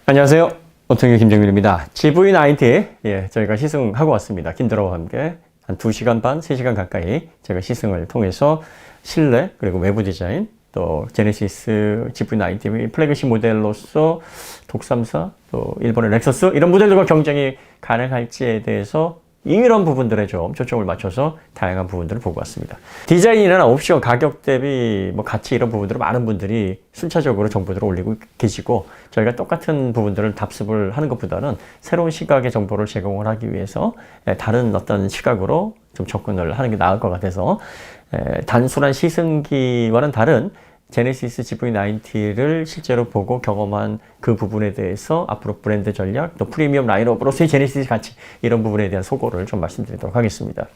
안녕하세요. 오통유 김정민입니다. GV90, 저희가 시승하고 왔습니다. 김들어와 함께 한 2시간 반, 3시간 가까이 제가 시승을 통해서 실내 그리고 외부 디자인 또 제네시스 GV90 플래그십 모델로서 독삼사 또 일본의 렉서스 이런 모델들과 경쟁이 가능할지에 대해서 이런 부분들에 좀 초점을 맞춰서 다양한 부분들을 보고 왔습니다. 디자인이나 옵션, 가격 대비 가치 이런 부분들을 많은 분들이 순차적으로 정보들을 올리고 계시고 저희가 똑같은 부분들을 답습을 하는 것보다는 새로운 시각의 정보를 제공을 하기 위해서 다른 어떤 시각으로 좀 접근을 하는 게 나을 것 같아서 단순한 시승기와는 다른 제네시스 GV90를 실제로 보고 경험한 그 부분에 대해서 앞으로 브랜드 전략, 또 프리미엄 라인업으로서의 제네시스 가치 이런 부분에 대한 소고를 좀 말씀드리도록 하겠습니다.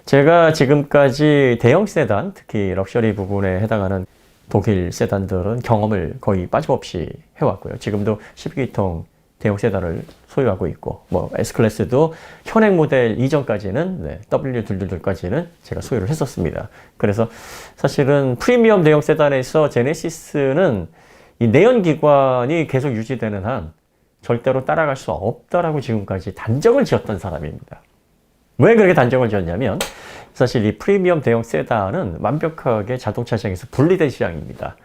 제가 지금까지 대형 세단, 특히 럭셔리 부분에 해당하는 독일 세단들은 경험을 거의 빠짐없이 해왔고요. 지금도 12기통 대형 세단을 소유하고 있고 S클래스도 현행 모델 이전까지는 W222까지는 제가 소유를 했었습니다. 그래서 사실은 프리미엄 대형 세단에서 제네시스는 이 내연기관이 계속 유지되는 한 절대로 따라갈 수 없다라고 지금까지 단정을 지었던 사람입니다. 왜 그렇게 단정을 지었냐면 사실 이 프리미엄 대형 세단은 완벽하게 자동차 시장에서 분리된 시장입니다.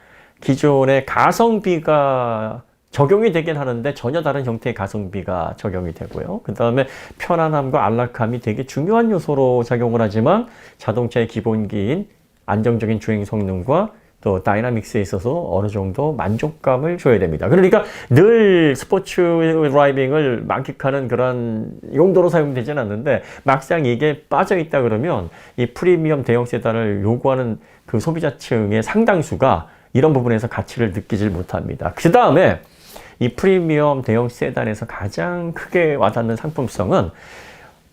기존의 가성비가 적용이 되긴 하는데 전혀 다른 형태의 가성비가 적용이 되고요. 그 다음에 편안함과 안락함이 되게 중요한 요소로 작용을 하지만 자동차의 기본기인 안정적인 주행 성능과 또 다이나믹스에 있어서 어느 정도 만족감을 줘야 됩니다. 그러니까 늘 스포츠 드라이빙을 만끽하는 그런 용도로 사용되지는 않는데 막상 이게 빠져 있다 그러면 이 프리미엄 대형 세단을 요구하는 그 소비자층의 상당수가 이런 부분에서 가치를 느끼질 못합니다. 그 다음에 이 프리미엄 대형 세단에서 가장 크게 와닿는 상품성은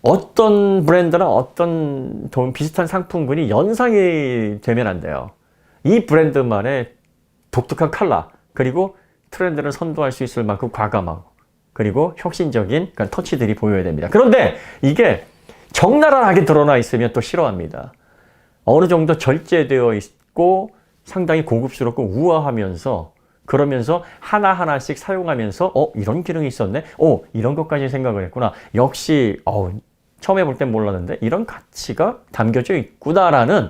어떤 브랜드나 어떤 비슷한 상품군이 연상이 되면 안 돼요. 이 브랜드만의 독특한 컬러 그리고 트렌드를 선도할 수 있을 만큼 과감하고 그리고 혁신적인 그런 터치들이 보여야 됩니다. 그런데 이게 적나라하게 드러나 있으면 또 싫어합니다. 어느 정도 절제되어 있고 상당히 고급스럽고 우아하면서 그러면서 하나하나씩 사용하면서 이런 기능이 있었네? 이런 것까지 생각을 했구나. 역시 처음에 볼 땐 몰랐는데 이런 가치가 담겨져 있구나라는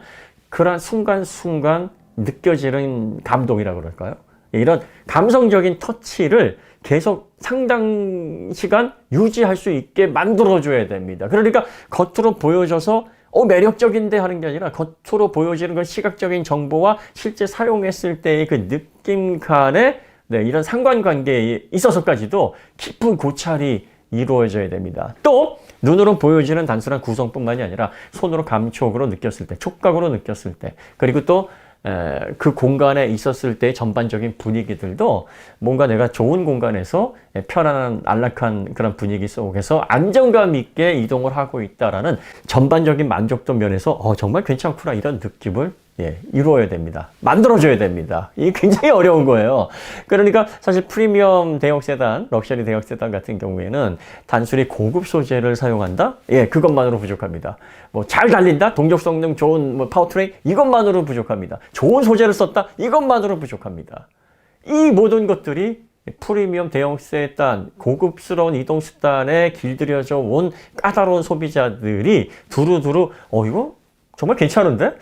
그런 순간순간 느껴지는 감동이라 그럴까요? 이런 감성적인 터치를 계속 상당 시간 유지할 수 있게 만들어줘야 됩니다. 그러니까 겉으로 보여져서 매력적인데 하는 게 아니라 겉으로 보여지는 건 시각적인 정보와 실제 사용했을 때의 그 느낌 간의 이런 상관관계에 있어서까지도 깊은 고찰이 이루어져야 됩니다. 또 눈으로 보여지는 단순한 구성뿐만이 아니라 손으로 감촉으로 느꼈을 때, 촉각으로 느꼈을 때, 그리고 또 그 공간에 있었을 때의 전반적인 분위기들도 뭔가 내가 좋은 공간에서 편안한 안락한 그런 분위기 속에서 안정감 있게 이동을 하고 있다라는 전반적인 만족도 면에서 정말 괜찮구나 이런 느낌을 이루어야 됩니다. 만들어줘야 됩니다. 이게 굉장히 어려운 거예요. 그러니까 사실 프리미엄 대형 세단, 럭셔리 대형 세단 같은 경우에는 단순히 고급 소재를 사용한다? 그것만으로 부족합니다. 잘 달린다? 동력 성능 좋은 파워트레인? 이것만으로 부족합니다. 좋은 소재를 썼다? 이것만으로 부족합니다. 이 모든 것들이 프리미엄 대형 세단, 고급스러운 이동 수단에 길들여져 온 까다로운 소비자들이 두루두루 이거 정말 괜찮은데?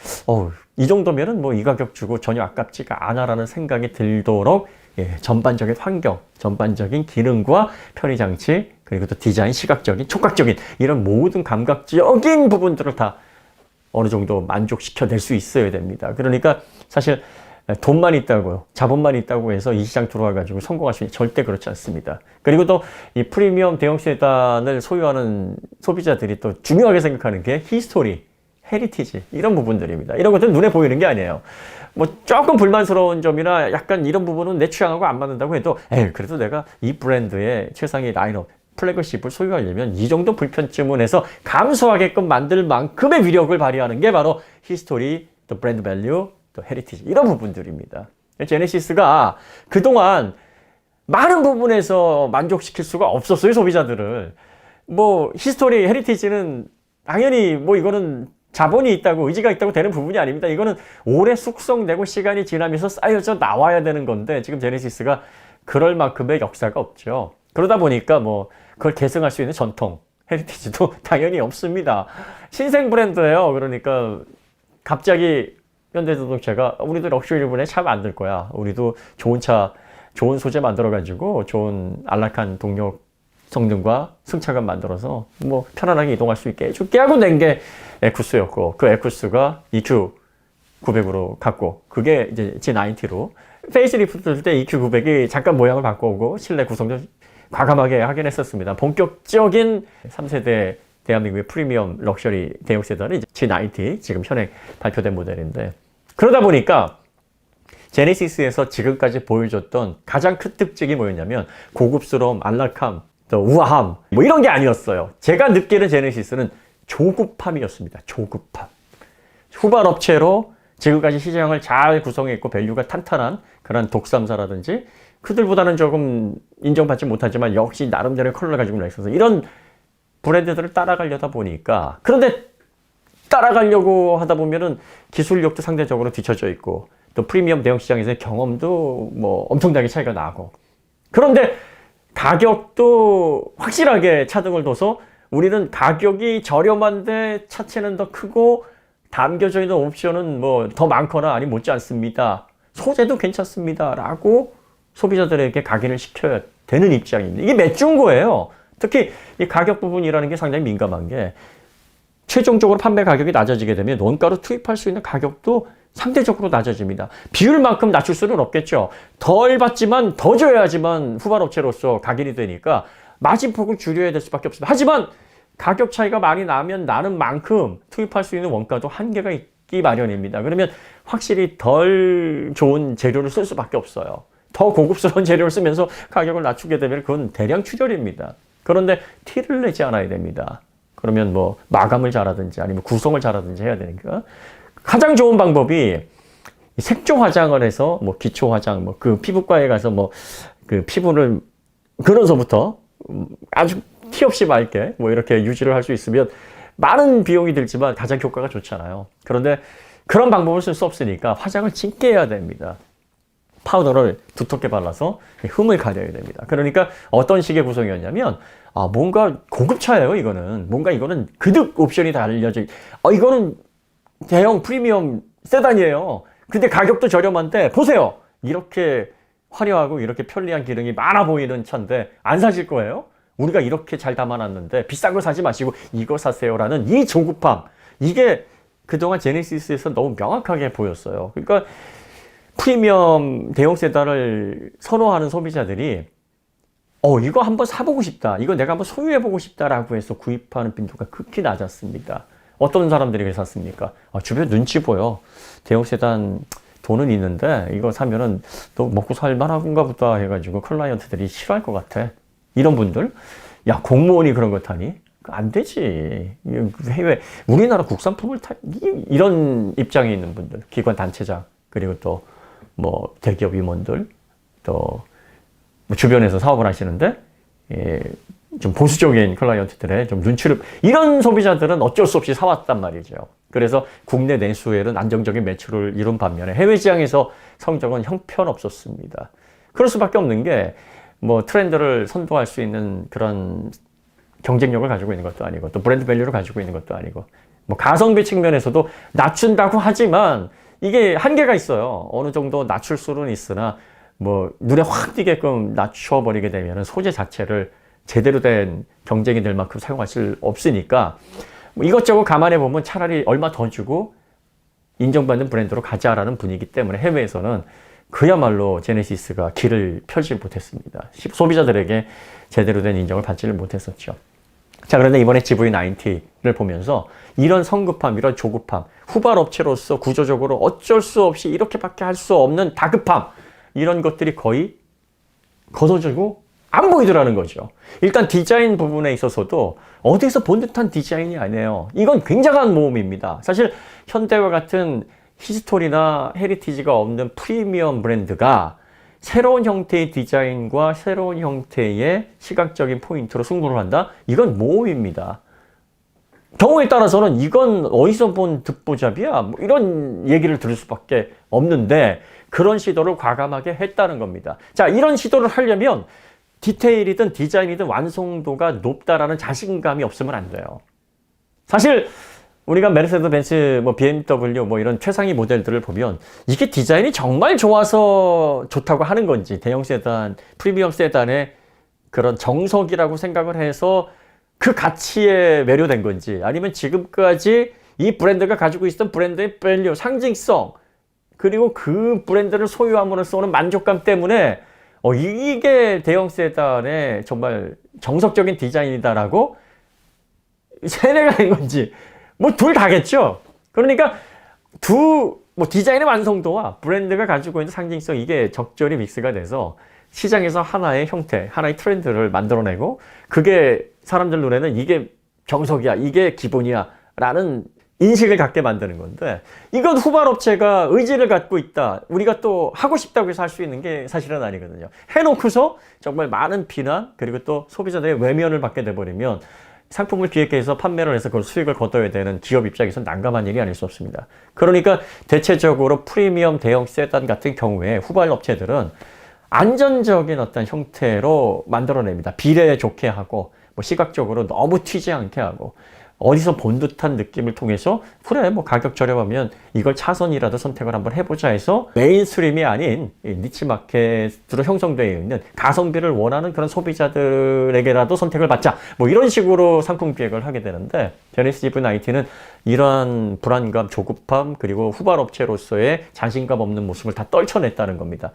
이 정도면은 이 가격 주고 전혀 아깝지가 않아라는 생각이 들도록 전반적인 환경, 전반적인 기능과 편의장치, 그리고 또 디자인, 시각적인, 촉각적인 이런 모든 감각적인 부분들을 다 어느 정도 만족시켜낼 수 있어야 됩니다. 그러니까 사실 돈만 있다고요, 자본만 있다고 해서 이 시장 들어와가지고 성공할 수 있는 절대 그렇지 않습니다. 그리고 또 이 프리미엄 대형 세단을 소유하는 소비자들이 또 중요하게 생각하는 게 히스토리, 헤리티지 이런 부분들입니다. 이런 것들은 눈에 보이는 게 아니에요. 조금 불만스러운 점이나 약간 이런 부분은 내 취향하고 안 맞는다고 해도 그래도 내가 이 브랜드의 최상의 라인업 플래그십을 소유하려면 이 정도 불편쯤은 해서 감수하게끔 만들 만큼의 위력을 발휘하는 게 바로 히스토리, 또 브랜드 밸류, 또 헤리티지 이런 부분들입니다. 제네시스가 그동안 많은 부분에서 만족시킬 수가 없었어요, 소비자들을. 히스토리, 헤리티지는 당연히 이거는 자본이 있다고, 의지가 있다고 되는 부분이 아닙니다. 이거는 오래 숙성되고 시간이 지나면서 쌓여져 나와야 되는 건데 지금 제네시스가 그럴 만큼의 역사가 없죠. 그러다 보니까 뭐 그걸 계승할 수 있는 전통, 헤리티지도 당연히 없습니다. 신생 브랜드예요. 그러니까 갑자기 현대자동차가 우리도 럭셔리 브랜드 차 만들 거야. 우리도 좋은 차, 좋은 소재 만들어가지고 좋은 안락한 동력 성능과 승차감 만들어서 뭐 편안하게 이동할 수 있게 해줄게 하고 낸 게 에쿠스였고, 그 에쿠스가 EQ900으로 갔고, 그게 이제 G90로 페이스리프트 할 때 EQ900이 잠깐 모양을 바꿔오고 실내 구성도 과감하게 하긴 했었습니다. 본격적인 3세대 대한민국의 프리미엄 럭셔리 대형 세단은 G90 지금 현행 발표된 모델인데, 그러다 보니까 제네시스에서 지금까지 보여줬던 가장 큰 특징이 뭐였냐면 고급스러움, 안락함, 또 우아함 뭐 이런 게 아니었어요. 제가 느끼는 제네시스는 조급함이었습니다. 조급함. 후발 업체로 지금까지 시장을 잘 구성했고 밸류가 탄탄한 그런 독삼사라든지, 그들보다는 조금 인정받지 못하지만 역시 나름대로의 컬러를 가지고 렉서스, 이런 브랜드들을 따라가려다 보니까, 그런데 따라가려고 하다 보면은 기술력도 상대적으로 뒤처져 있고, 또 프리미엄 대형 시장에서의 경험도 뭐 엄청나게 차이가 나고, 그런데 가격도 확실하게 차등을 둬서 우리는 가격이 저렴한데 차체는 더 크고 담겨져 있는 옵션은 뭐 더 많거나 아니 못지 않습니다. 소재도 괜찮습니다. 라고 소비자들에게 각인을 시켜야 되는 입장입니다. 이게 몇 준 거예요. 특히 이 가격 부분이라는 게 상당히 민감한 게, 최종적으로 판매 가격이 낮아지게 되면 원가로 투입할 수 있는 가격도 상대적으로 낮아집니다. 비율만큼 낮출 수는 없겠죠. 덜 받지만 더 줘야지만 후발 업체로서 각인이 되니까 마진폭을 줄여야 될 수밖에 없습니다. 하지만 가격 차이가 많이 나면 나는 만큼 투입할 수 있는 원가도 한계가 있기 마련입니다. 그러면 확실히 덜 좋은 재료를 쓸 수밖에 없어요. 더 고급스러운 재료를 쓰면서 가격을 낮추게 되면 그건 대량 출혈입니다. 그런데 티를 내지 않아야 됩니다. 그러면 뭐 마감을 잘하든지 아니면 구성을 잘하든지 해야 되니까, 가장 좋은 방법이 색조 화장을 해서 뭐 기초 화장, 뭐 그 피부과에 가서 뭐 그 피부를 그려서부터 아주 티 없이 맑게 뭐 이렇게 유지를 할 수 있으면 많은 비용이 들지만 가장 효과가 좋잖아요. 그런데 그런 방법을 쓸 수 없으니까 화장을 짙게 해야 됩니다. 파우더를 두텁게 발라서 흠을 가려야 됩니다. 그러니까 어떤 식의 구성이었냐면, 뭔가 고급차예요, 이거는. 뭔가 이거는 그득 옵션이 달려져. 이거는 대형 프리미엄 세단이에요. 근데 가격도 저렴한데, 보세요. 이렇게 화려하고 이렇게 편리한 기능이 많아 보이는 차인데 안 사실 거예요? 우리가 이렇게 잘 담아놨는데 비싼 거 사지 마시고 이거 사세요라는 이 조급함. 이게 그동안 제네시스에서 너무 명확하게 보였어요. 그러니까 프리미엄 대형 세단을 선호하는 소비자들이 이거 한번 사보고 싶다, 이거 내가 한번 소유해보고 싶다라고 해서 구입하는 빈도가 극히 낮았습니다. 어떤 사람들이 왜 샀습니까? 주변 눈치 보여. 대형 세단 돈은 있는데 이거 사면은 또 먹고 살만한가 보다 해가지고 클라이언트들이 싫어할 것 같아. 이런 분들, 야, 공무원이 그런 거 타니? 안 되지. 해외, 우리나라 국산품을 이런 입장에 있는 분들, 기관 단체장, 그리고 또 뭐 대기업 임원들, 또 뭐 주변에서 사업을 하시는데 좀 보수적인 클라이언트들의 좀 눈치를, 이런 소비자들은 어쩔 수 없이 사왔단 말이죠. 그래서 국내 내수에는 안정적인 매출을 이룬 반면에 해외 시장에서 성적은 형편없었습니다. 그럴 수밖에 없는 게, 뭐 트렌드를 선도할 수 있는 그런 경쟁력을 가지고 있는 것도 아니고, 또 브랜드 밸류를 가지고 있는 것도 아니고, 뭐 가성비 측면에서도 낮춘다고 하지만 이게 한계가 있어요. 어느 정도 낮출 수는 있으나 뭐 눈에 확 띄게끔 낮춰버리게 되면 소재 자체를 제대로 된 경쟁이 될 만큼 사용할 수 없으니까, 뭐 이것저것 감안해 보면 차라리 얼마 더 주고 인정받는 브랜드로 가자라는 분위기 때문에 해외에서는 그야말로 제네시스가 길을 펴지 못했습니다. 소비자들에게 제대로 된 인정을 받지를 못했었죠. 자, 그런데 이번에 GV90를 보면서 이런 성급함, 이런 조급함, 후발 업체로서 구조적으로 어쩔 수 없이 이렇게밖에 할 수 없는 다급함, 이런 것들이 거의 걷어지고 안 보이더라는 거죠. 일단 디자인 부분에 있어서도 어디서 본 듯한 디자인이 아니에요. 이건 굉장한 모험입니다. 사실 현대와 같은 히스토리나 헤리티지가 없는 프리미엄 브랜드가 새로운 형태의 디자인과 새로운 형태의 시각적인 포인트로 승부를 한다? 이건 모험입니다. 경우에 따라서는 이건 어디서 본 듣보잡이야? 뭐 이런 얘기를 들을 수밖에 없는데 그런 시도를 과감하게 했다는 겁니다. 자, 이런 시도를 하려면 디테일이든 디자인이든 완성도가 높다라는 자신감이 없으면 안 돼요. 사실 우리가 메르세데스 벤츠, 뭐 BMW, 뭐 이런 최상위 모델들을 보면 이게 디자인이 정말 좋아서 좋다고 하는 건지, 대형 세단, 프리미엄 세단의 그런 정석이라고 생각을 해서 그 가치에 매료된 건지, 아니면 지금까지 이 브랜드가 가지고 있었던 브랜드의 밸류, 상징성, 그리고 그 브랜드를 소유함으로써 오는 만족감 때문에 이게 대형 세단의 정말 정석적인 디자인이다라고 세뇌가 된 건지, 뭐 둘 다겠죠. 그러니까 뭐 디자인의 완성도와 브랜드가 가지고 있는 상징성, 이게 적절히 믹스가 돼서 시장에서 하나의 형태, 하나의 트렌드를 만들어내고, 그게 사람들 눈에는 이게 정석이야, 이게 기본이야 라는 인식을 갖게 만드는 건데, 이건 후발업체가 의지를 갖고 있다, 우리가 또 하고 싶다고 해서 할 수 있는 게 사실은 아니거든요. 해놓고서 정말 많은 비난, 그리고 또 소비자들의 외면을 받게 돼버리면 상품을 기획해서 판매를 해서 그걸 수익을 거둬야 되는 기업 입장에서 난감한 일이 아닐 수 없습니다. 그러니까 대체적으로 프리미엄 대형 세단 같은 경우에 후발 업체들은 안전적인 어떤 형태로 만들어냅니다. 비례 좋게 하고, 뭐 시각적으로 너무 튀지 않게 하고, 어디서 본 듯한 느낌을 통해서 그래 뭐 가격 저렴하면 이걸 차선이라도 선택을 한번 해보자 해서 메인스트림이 아닌 니치 마켓으로 형성되어 있는 가성비를 원하는 그런 소비자들에게라도 선택을 받자, 뭐 이런 식으로 상품 기획을 하게 되는데, 제네시스 GV90는 이러한 불안감, 조급함, 그리고 후발업체로서의 자신감 없는 모습을 다 떨쳐냈다는 겁니다.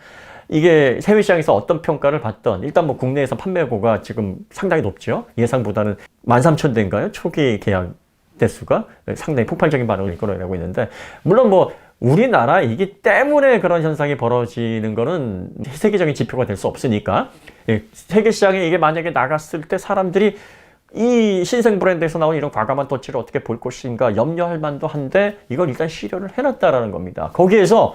이게 해외 시장에서 어떤 평가를 받던, 일단 뭐 국내에서 판매고가 지금 상당히 높죠. 예상보다는 13,000대인가요? 초기 계약 대수가 상당히 폭발적인 반응을 이끌어내고 있는데, 물론 뭐 우리나라이기 때문에 그런 현상이 벌어지는 거는 세계적인 지표가 될 수 없으니까, 세계 시장에 이게 만약에 나갔을 때 사람들이 이 신생 브랜드에서 나온 이런 과감한 터치를 어떻게 볼 것인가 염려할 만도 한데, 이걸 일단 시료를 해놨다라는 겁니다. 거기에서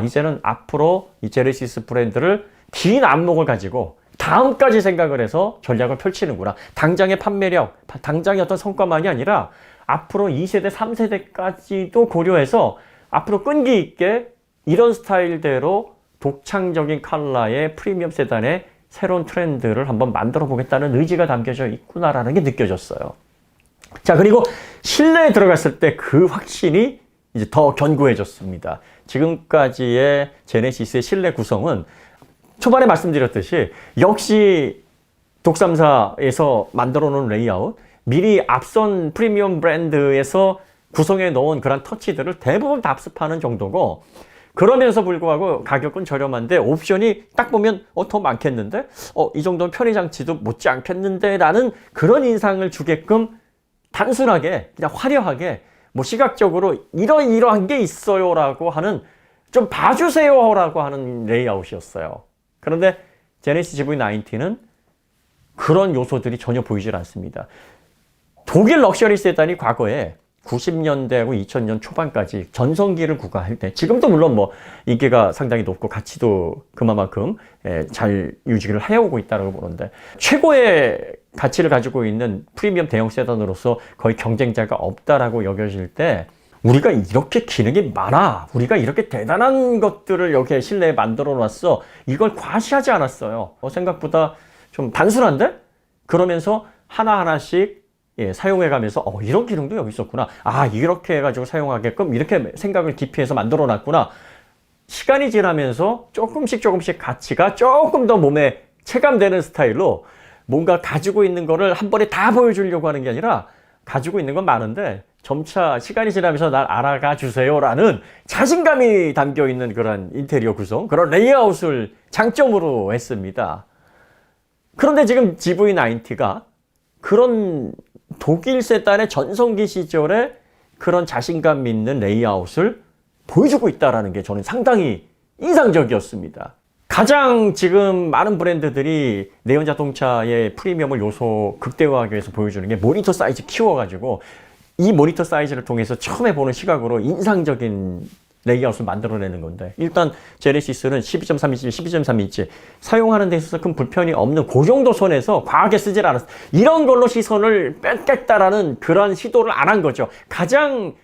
이제는 앞으로 이 제네시스 브랜드를 긴 안목을 가지고 다음까지 생각을 해서 전략을 펼치는구나. 당장의 판매력, 당장의 어떤 성과만이 아니라 앞으로 2세대, 3세대까지도 고려해서 앞으로 끈기 있게 이런 스타일대로 독창적인 컬러의 프리미엄 세단의 새로운 트렌드를 한번 만들어 보겠다는 의지가 담겨져 있구나라는 게 느껴졌어요. 자, 그리고 실내에 들어갔을 때 그 확신이 이제 더 견고해졌습니다. 지금까지의 제네시스의 실내 구성은 초반에 말씀드렸듯이 역시 독삼사에서 만들어 놓은 레이아웃, 미리 앞선 프리미엄 브랜드에서 구성해 놓은 그런 터치들을 대부분 답습하는 정도고, 그러면서 불구하고 가격은 저렴한데 옵션이 딱 보면 더 많겠는데? 이 정도면 편의 장치도 못지 않겠는데? 라는 그런 인상을 주게끔 단순하게, 그냥 화려하게, 뭐 시각적으로 이러한 게 있어요 라고 하는, 좀 봐주세요 라고 하는 레이아웃이었어요. 그런데 제네시스 GV90는 그런 요소들이 전혀 보이질 않습니다. 독일 럭셔리 세단이 과거에 90년대하고 2000년 초반까지 전성기를 구가할 때, 지금도 물론 뭐 인기가 상당히 높고 가치도 그만큼 잘 유지를 해오고 있다고 보는데, 최고의 가치를 가지고 있는 프리미엄 대형 세단으로서 거의 경쟁자가 없다라고 여겨질 때, 우리가 이렇게 기능이 많아, 우리가 이렇게 대단한 것들을 여기에 실내에 만들어 놨어, 이걸 과시하지 않았어요. 생각보다 좀 단순한데? 그러면서 하나하나씩 사용해가면서 이런 기능도 여기 있었구나, 이렇게 해가지고 사용하게끔 이렇게 생각을 깊이해서 만들어 놨구나. 시간이 지나면서 조금씩 가치가 조금 더 몸에 체감되는 스타일로 뭔가 가지고 있는 거를 한 번에 다 보여주려고 하는 게 아니라, 가지고 있는 건 많은데 점차 시간이 지나면서 날 알아가 주세요 라는 자신감이 담겨 있는 그런 인테리어 구성, 그런 레이아웃을 장점으로 했습니다. 그런데 지금 GV90가 그런 독일 세단의 전성기 시절에 그런 자신감 있는 레이아웃을 보여주고 있다는 게 저는 상당히 인상적이었습니다. 가장 지금 많은 브랜드들이 내연 자동차의 프리미엄을 요소 극대화하기 위해서 보여주는 게 모니터 사이즈 키워가지고, 이 모니터 사이즈를 통해서 처음에 보는 시각으로 인상적인 레이아웃을 만들어내는 건데, 일단 제네시스는 12.3인치, 12.3인치 사용하는 데 있어서 큰 불편이 없는 그 정도 선에서 과하게 쓰질 않았어. 이런 걸로 시선을 뺏겠다라는 그런 시도를 안 한 거죠. 가장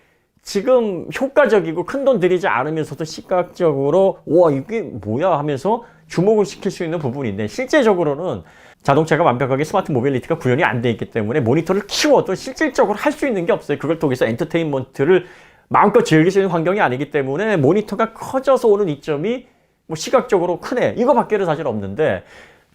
지금 효과적이고 큰돈 들이지 않으면서도 시각적으로 와 이게 뭐야 하면서 주목을 시킬 수 있는 부분인데, 실제적으로는 자동차가 완벽하게 스마트 모빌리티가 구현이 안 돼 있기 때문에 모니터를 키워도 실질적으로 할 수 있는 게 없어요. 그걸 통해서 엔터테인먼트를 마음껏 즐길 수 있는 환경이 아니기 때문에 모니터가 커져서 오는 이점이 뭐 시각적으로 크네, 이거밖에는 사실 없는데,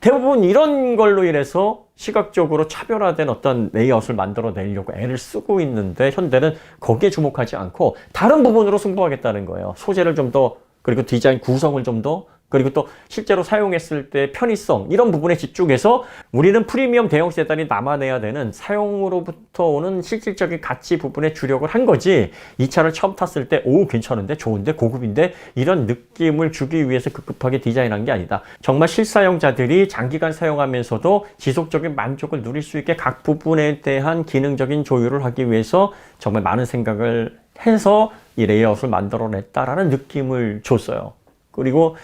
대부분 이런 걸로 인해서 시각적으로 차별화된 어떤 레이아웃을 만들어내려고 애를 쓰고 있는데, 현대는 거기에 주목하지 않고 다른 부분으로 승부하겠다는 거예요. 소재를 좀 더, 그리고 디자인 구성을 좀 더, 그리고 또 실제로 사용했을 때 편의성, 이런 부분에 집중해서 우리는 프리미엄 대형 세단이 남아내야 되는 사용으로부터 오는 실질적인 가치 부분에 주력을 한 거지, 이 차를 처음 탔을 때 오 괜찮은데, 좋은데, 고급인데 이런 느낌을 주기 위해서 급급하게 디자인한 게 아니다. 정말 실사용자들이 장기간 사용하면서도 지속적인 만족을 누릴 수 있게 각 부분에 대한 기능적인 조율을 하기 위해서 정말 많은 생각을 해서 이 레이아웃을 만들어냈다라는 느낌을 줬어요. 그리고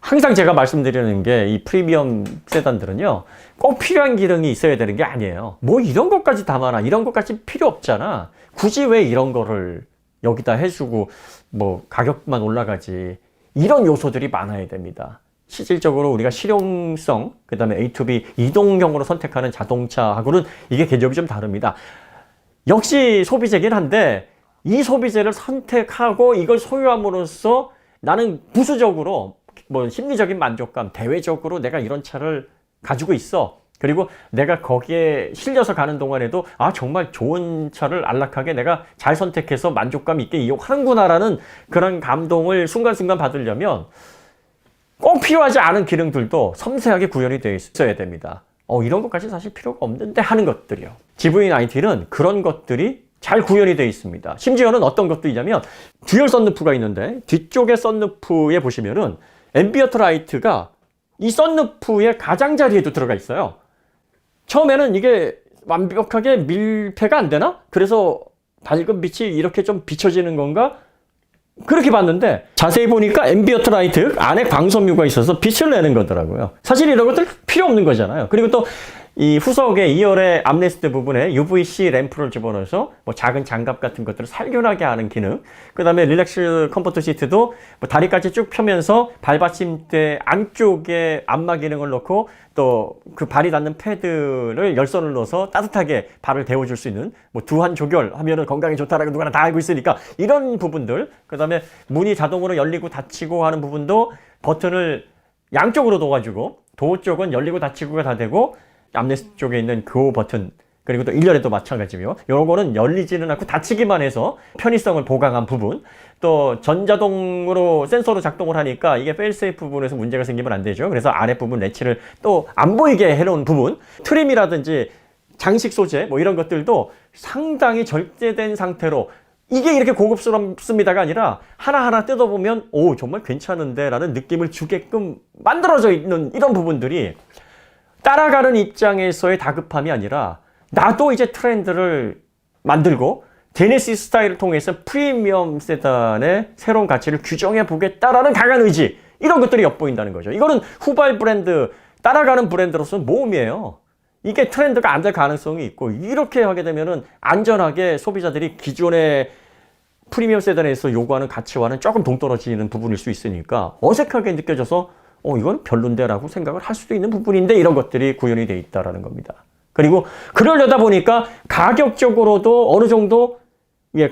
항상 제가 말씀드리는 게, 이 프리미엄 세단들은요, 꼭 필요한 기능이 있어야 되는 게 아니에요. 뭐 이런 것까지 담아놔, 이런 것까지 필요 없잖아. 굳이 왜 이런 거를 여기다 해주고 뭐 가격만 올라가지, 이런 요소들이 많아야 됩니다. 실질적으로 우리가 실용성, 그 다음에 A2B 이동형으로 선택하는 자동차하고는 이게 개념이 좀 다릅니다. 역시 소비재긴 한데, 이 소비재를 선택하고 이걸 소유함으로써 나는 부수적으로 뭐 심리적인 만족감, 대외적으로 내가 이런 차를 가지고 있어, 그리고 내가 거기에 실려서 가는 동안에도 아 정말 좋은 차를 안락하게 내가 잘 선택해서 만족감 있게 이용하는구나라는 그런 감동을 순간순간 받으려면 꼭 필요하지 않은 기능들도 섬세하게 구현이 되어 있어야 됩니다. 이런 것까지 사실 필요가 없는데 하는 것들이요. GV90는 그런 것들이 잘 구현이 되어 있습니다. 심지어는 어떤 것도 있냐면, 듀얼 썬루프가 있는데 뒤쪽에 썬루프에 보시면은 앰비언트 라이트가 이 썬루프의 가장자리에도 들어가 있어요. 처음에는 이게 완벽하게 밀폐가 안 되나? 그래서 밝은 빛이 이렇게 좀 비춰지는 건가? 그렇게 봤는데 자세히 보니까 앰비언트 라이트 안에 광섬유가 있어서 빛을 내는 거더라고요. 사실 이런 것들 필요 없는 거잖아요. 그리고 또 이 후석의 2열의 암레스트 부분에 UVC 램프를 집어넣어서 뭐 작은 장갑 같은 것들을 살균하게 하는 기능, 그 다음에 릴렉스 컴포트 시트도 뭐 다리까지 쭉 펴면서 발받침대 안쪽에 안마 기능을 넣고 또 그 발이 닿는 패드를 열선을 넣어서 따뜻하게 발을 데워줄 수 있는, 뭐 두한 조결하면은 건강에 좋다라고 누구나 다 알고 있으니까 이런 부분들, 그 다음에 문이 자동으로 열리고 닫히고 하는 부분도 버튼을 양쪽으로 둬가지고 도어 쪽은 열리고 닫히고가 다 되고, 암레스트 쪽에 있는 그 버튼, 그리고 또 1열에도 마찬가지고요. 요런 거는 열리지는 않고 닫히기만 해서 편의성을 보강한 부분, 또 전자동으로 센서로 작동을 하니까 이게 페일세이프 부분에서 문제가 생기면 안 되죠. 그래서 아랫부분 레치를 또 안 보이게 해놓은 부분, 트림이라든지 장식 소재 뭐 이런 것들도 상당히 절제된 상태로, 이게 이렇게 고급스럽습니다가 아니라 하나하나 뜯어보면 오 정말 괜찮은데 라는 느낌을 주게끔 만들어져 있는 이런 부분들이, 따라가는 입장에서의 다급함이 아니라 나도 이제 트렌드를 만들고 제네시스 스타일을 통해서 프리미엄 세단의 새로운 가치를 규정해 보겠다라는 강한 의지, 이런 것들이 엿보인다는 거죠. 이거는 후발 브랜드, 따라가는 브랜드로서는 모험이에요. 이게 트렌드가 안 될 가능성이 있고, 이렇게 하게 되면은 안전하게 소비자들이 기존의 프리미엄 세단에서 요구하는 가치와는 조금 동떨어지는 부분일 수 있으니까 어색하게 느껴져서 이건 별론데 라고 생각을 할 수도 있는 부분인데, 이런 것들이 구현이 돼 있다라는 겁니다. 그리고 그러려다 보니까 가격적으로도 어느 정도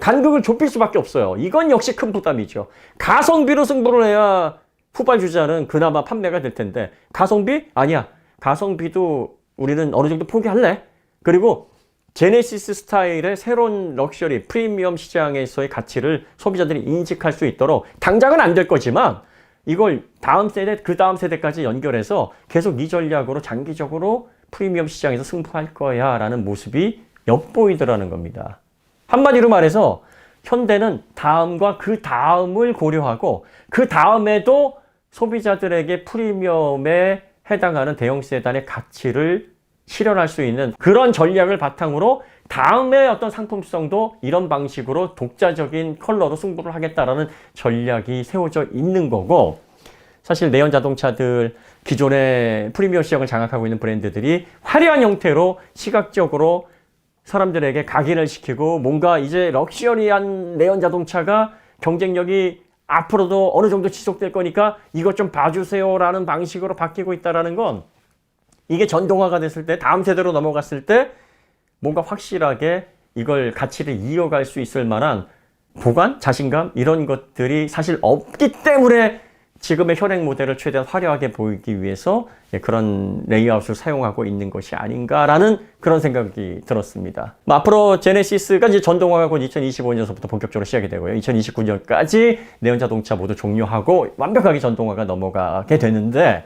간극을 좁힐 수밖에 없어요. 이건 역시 큰 부담이죠. 가성비로 승부를 해야 후발주자는 그나마 판매가 될 텐데, 가성비? 아니야. 가성비도 우리는 어느 정도 포기할래. 그리고 제네시스 스타일의 새로운 럭셔리 프리미엄 시장에서의 가치를 소비자들이 인식할 수 있도록, 당장은 안 될 거지만 이걸 다음 세대, 그 다음 세대까지 연결해서 계속 이 전략으로 장기적으로 프리미엄 시장에서 승부할 거야 라는 모습이 엿보이더라는 겁니다. 한마디로 말해서 현대는 다음과 그 다음을 고려하고 그 다음에도 소비자들에게 프리미엄에 해당하는 대형 세단의 가치를 실현할 수 있는 그런 전략을 바탕으로 다음에 어떤 상품성도 이런 방식으로 독자적인 컬러로 승부를 하겠다라는 전략이 세워져 있는 거고, 사실 내연 자동차들 기존의 프리미엄 시장을 장악하고 있는 브랜드들이 화려한 형태로 시각적으로 사람들에게 각인을 시키고 뭔가 이제 럭셔리한 내연 자동차가 경쟁력이 앞으로도 어느 정도 지속될 거니까 이것 좀 봐주세요라는 방식으로 바뀌고 있다는 건, 이게 전동화가 됐을 때, 다음 세대로 넘어갔을 때 뭔가 확실하게 이걸 가치를 이어갈 수 있을 만한 보관, 자신감 이런 것들이 사실 없기 때문에 지금의 현행 모델을 최대한 화려하게 보이기 위해서 그런 레이아웃을 사용하고 있는 것이 아닌가라는 그런 생각이 들었습니다. 앞으로 제네시스가 이제 전동화가 곧 2025년서부터 본격적으로 시작이 되고요. 2029년까지 내연 자동차 모두 종료하고 완벽하게 전동화가 넘어가게 되는데,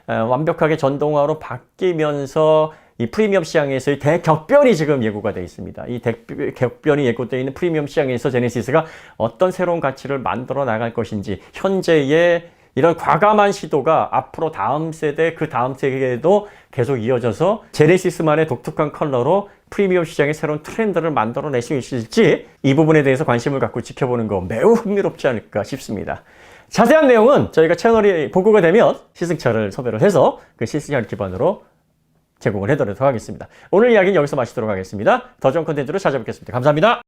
완벽하게 전동화로 바뀌면서 이 프리미엄 시장에서의 대격변이 지금 예고가 되어 있습니다. 이 대격변이 예고되어 있는 프리미엄 시장에서 제네시스가 어떤 새로운 가치를 만들어 나갈 것인지, 현재의 이런 과감한 시도가 앞으로 다음 세대, 그 다음 세대에도 계속 이어져서 제네시스만의 독특한 컬러로 프리미엄 시장의 새로운 트렌드를 만들어낼 수 있을지, 이 부분에 대해서 관심을 갖고 지켜보는 거 매우 흥미롭지 않을까 싶습니다. 자세한 내용은 저희가 채널이 복구가 되면 시승차를 섭외를 해서 그 시승차를 기반으로 제공을 해드리도록 하겠습니다. 오늘 이야기는 여기서 마치도록 하겠습니다. 더 좋은 콘텐츠로 찾아뵙겠습니다. 감사합니다.